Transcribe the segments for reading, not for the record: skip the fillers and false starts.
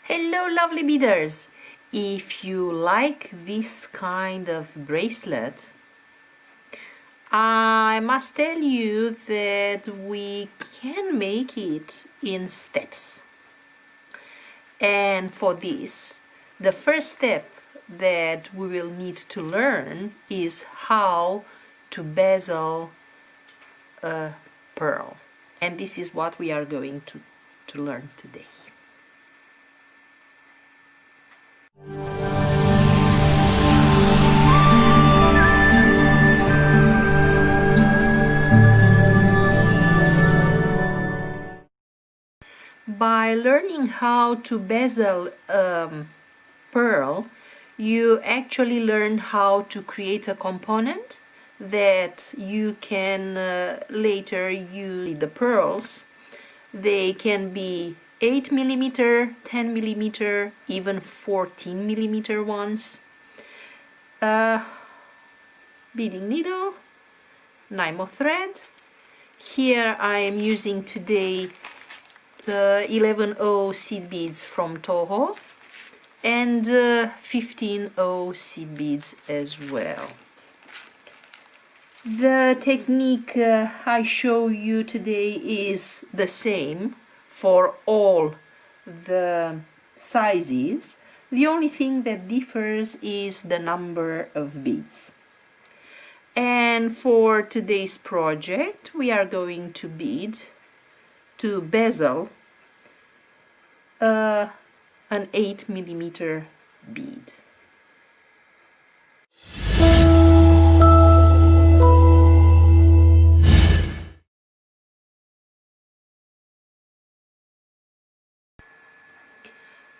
Hello lovely beaders! If you like this kind of bracelet, I must tell you that we can make it in steps. And for this, the first step that we will need to learn is how to bezel a pearl. And this is what we are going to learn today. By learning how to bezel pearl, you actually learn how to create a component that you can later use. The pearls, they can be 8 millimeter, 10 millimeter, even 14 millimeter ones. Beading needle, Nymo thread. Here I am using today 11.0 seed beads from Toho and 15.0 seed beads as well. The technique I show you today is the same for all the sizes. The only thing that differs is the number of beads. And for today's project we are going to bezel an 8 millimeter bead.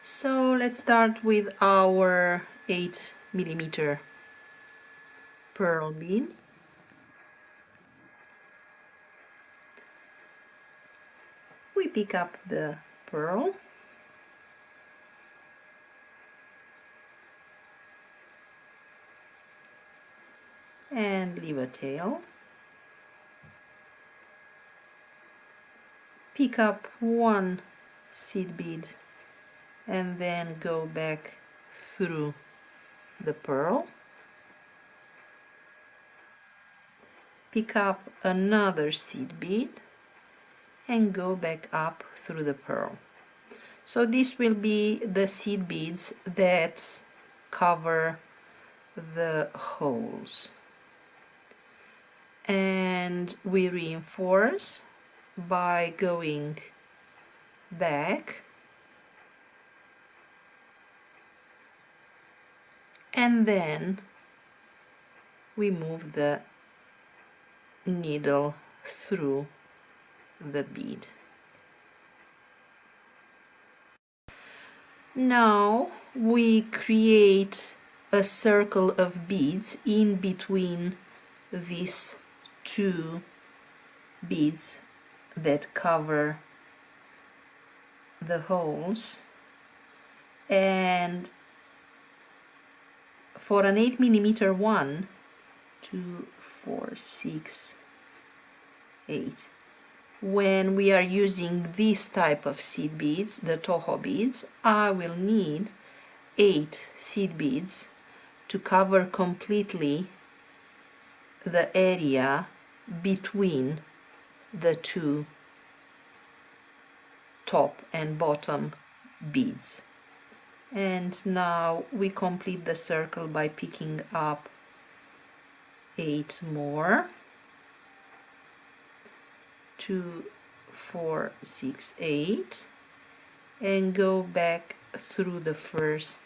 So let's start with our 8 millimeter pearl bead. We pick up the pearl and leave a tail. Pick up one seed bead and then go back through the pearl. Pick up another seed bead and go back up through the pearl. So this will be the seed beads that cover the holes. And we reinforce by going back and then we move the needle through the bead. Now we create a circle of beads in between these two beads that cover the holes, and for an 8 millimeter one, 2, 4, 6, 8. When we are using this type of seed beads, the Toho beads, I will need 8 seed beads to cover completely the area between the two top and bottom beads. And now we complete the circle by picking up 8 more. 2, 4, 6, 8, and go back through the first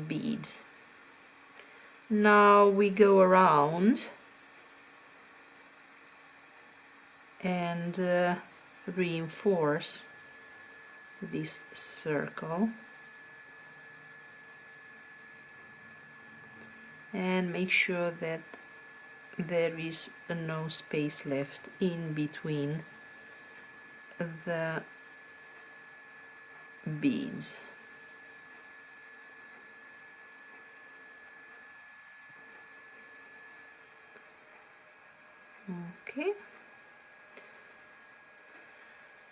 bead. Now we go around and reinforce this circle and make sure that there is no space left in between the beads. Okay,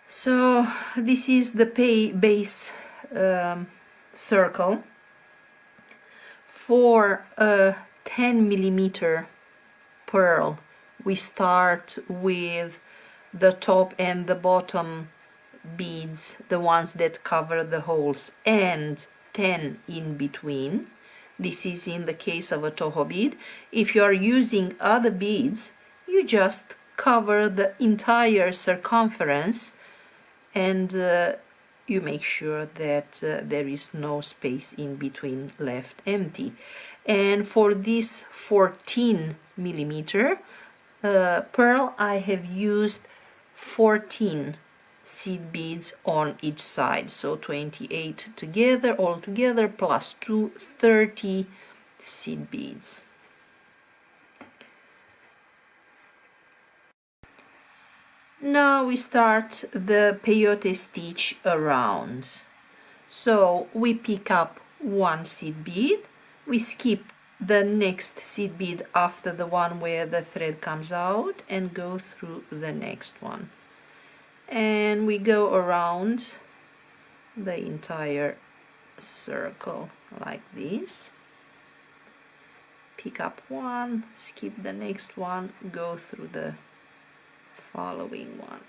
so this is the base circle. For a 10 millimeter pearl, we start with the top and the bottom beads, the ones that cover the holes, and 10 in between. This is in the case of a Toho bead. If you are using other beads, you just cover the entire circumference, and you make sure that there is no space in between left empty. And for this 14 millimeter pearl, I have used 14 seed beads on each side, so 28 together, all together, plus 2, 30 seed beads. Now we start the peyote stitch around. So we pick up one seed bead, we skip the next seed bead after the one where the thread comes out and go through the next one. And we go around the entire circle like this. Pick up one, skip the next one, go through the following one.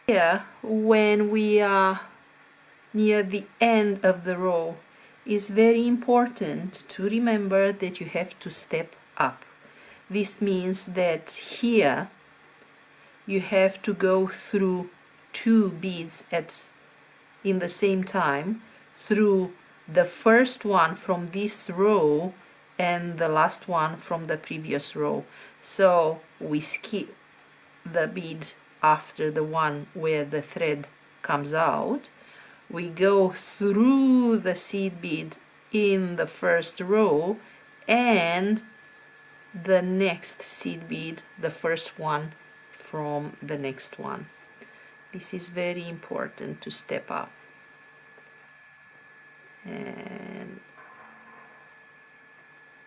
Here, when we are near the end of the row, it's very important to remember that you have to step up. This means that here you have to go through 2 beads in the same time, through the first one from this row and the last one from the previous row. So we skip the bead after the one where the thread comes out. We go through the seed bead in the first row and the next seed bead, the first one from the next one. This is very important to step up. And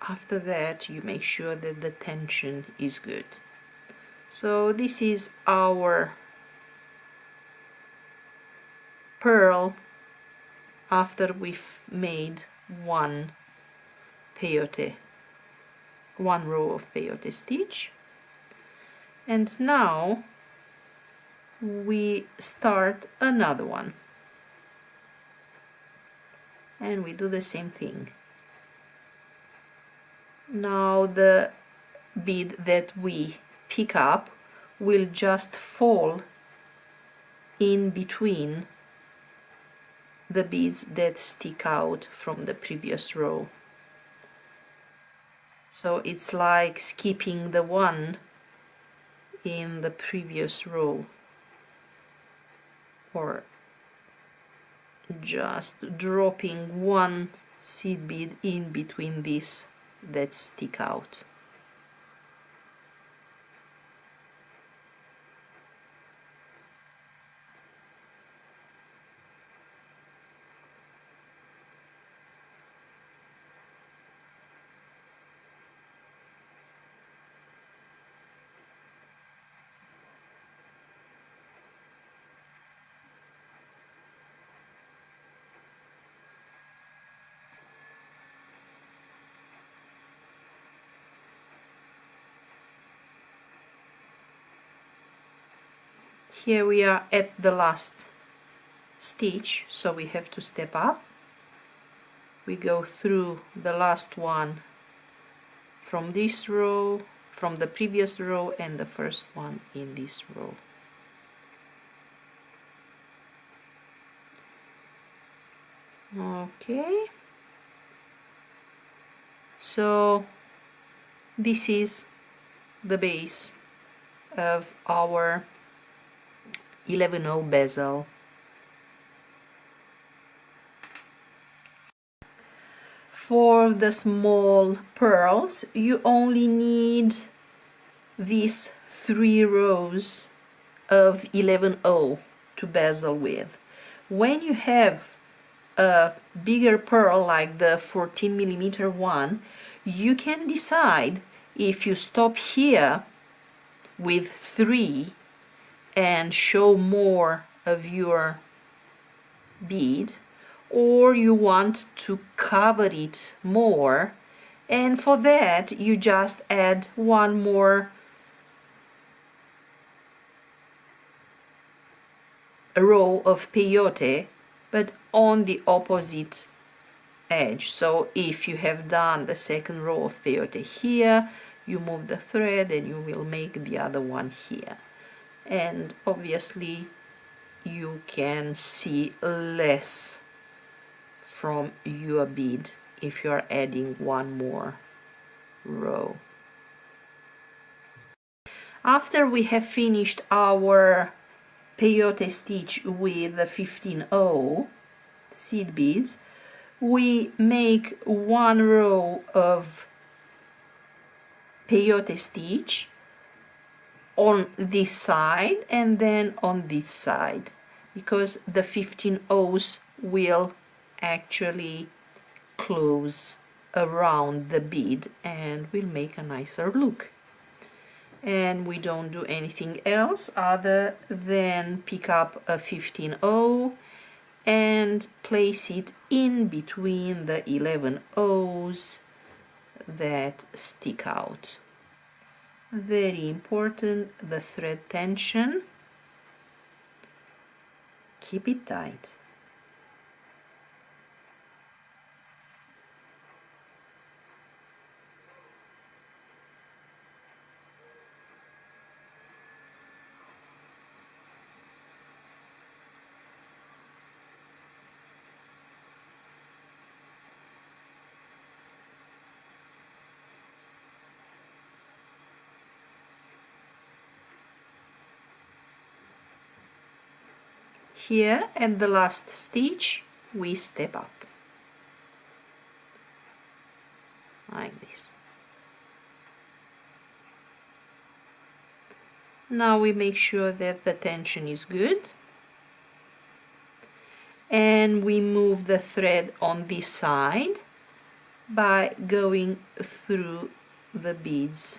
after that you make sure that the tension is good. So this is our pearl after we've made one row of peyote stitch. And now we start another one and we do the same thing. Now the bead that we pick up will just fall in between the beads that stick out from the previous row. So it's like skipping the one in the previous row, or just dropping one seed bead in between these that stick out. Here we are at the last stitch, so we have to step up. We go through the last one from this row, from the previous row, and the first one in this row. Okay, so this is the base of our 11/0 bezel. For the small pearls, you only need these 3 rows of 11/0 to bezel with. when you have a bigger pearl like the 14mm one, you can decide if you stop here with 3 and show more of your bead, or you want to cover it more, and for that you just add one more row of peyote, but on the opposite edge. So if you have done the second row of peyote here, you move the thread and you will make the other one here. And obviously you can see less from your bead if you are adding one more row. After we have finished our peyote stitch with the 15-0 seed beads, we make one row of peyote stitch on this side and then on this side, because the 15-0s will actually close around the bead and will make a nicer look. And we don't do anything else other than pick up a 15-0 and place it in between the 11-0s that stick out. Very important, the thread tension. Keep it tight. Here at the last stitch we step up like this. Now we make sure that the tension is good, and we move the thread on this side by going through the beads.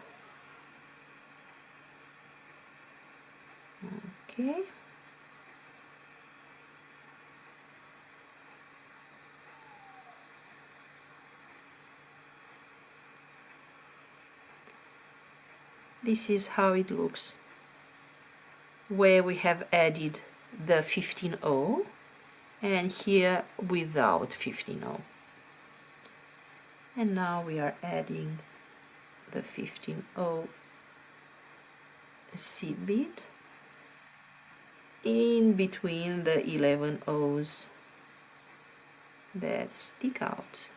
Okay. This is how it looks where we have added the 15-0 and here without 15-0. And now we are adding the 15-0 seed bead in between the 11-0s that stick out.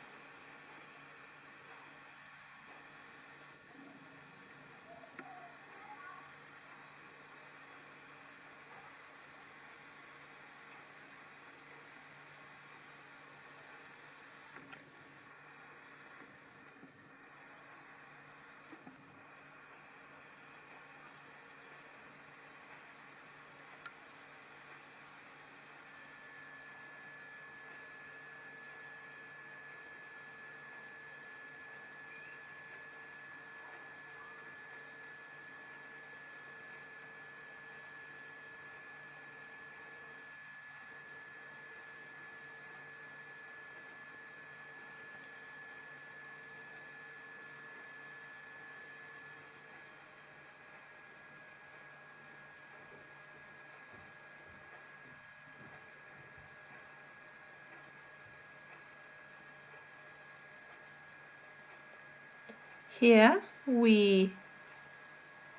Here we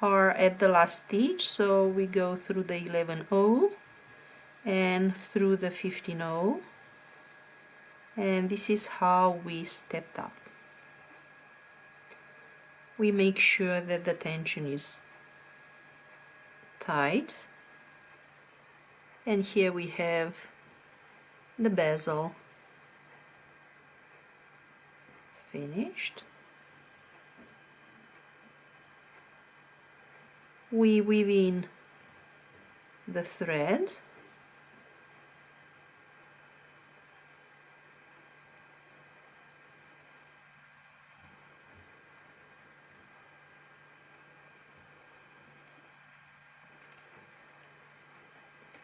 are at the last stitch, so we go through the 11-0 and through the 15-0, and this is how we stepped up. We make sure that the tension is tight, and here we have the bezel finished. We weave in the thread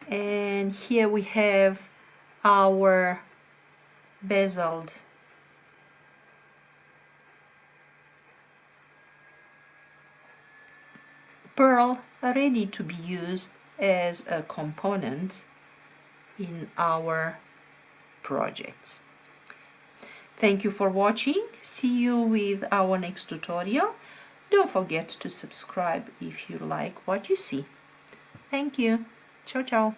And here we have our bezeled pearl ready to be used as a component in our projects. Thank you for watching. See you with our next tutorial. Don't forget to subscribe if you like what you see. Thank you. Ciao, ciao.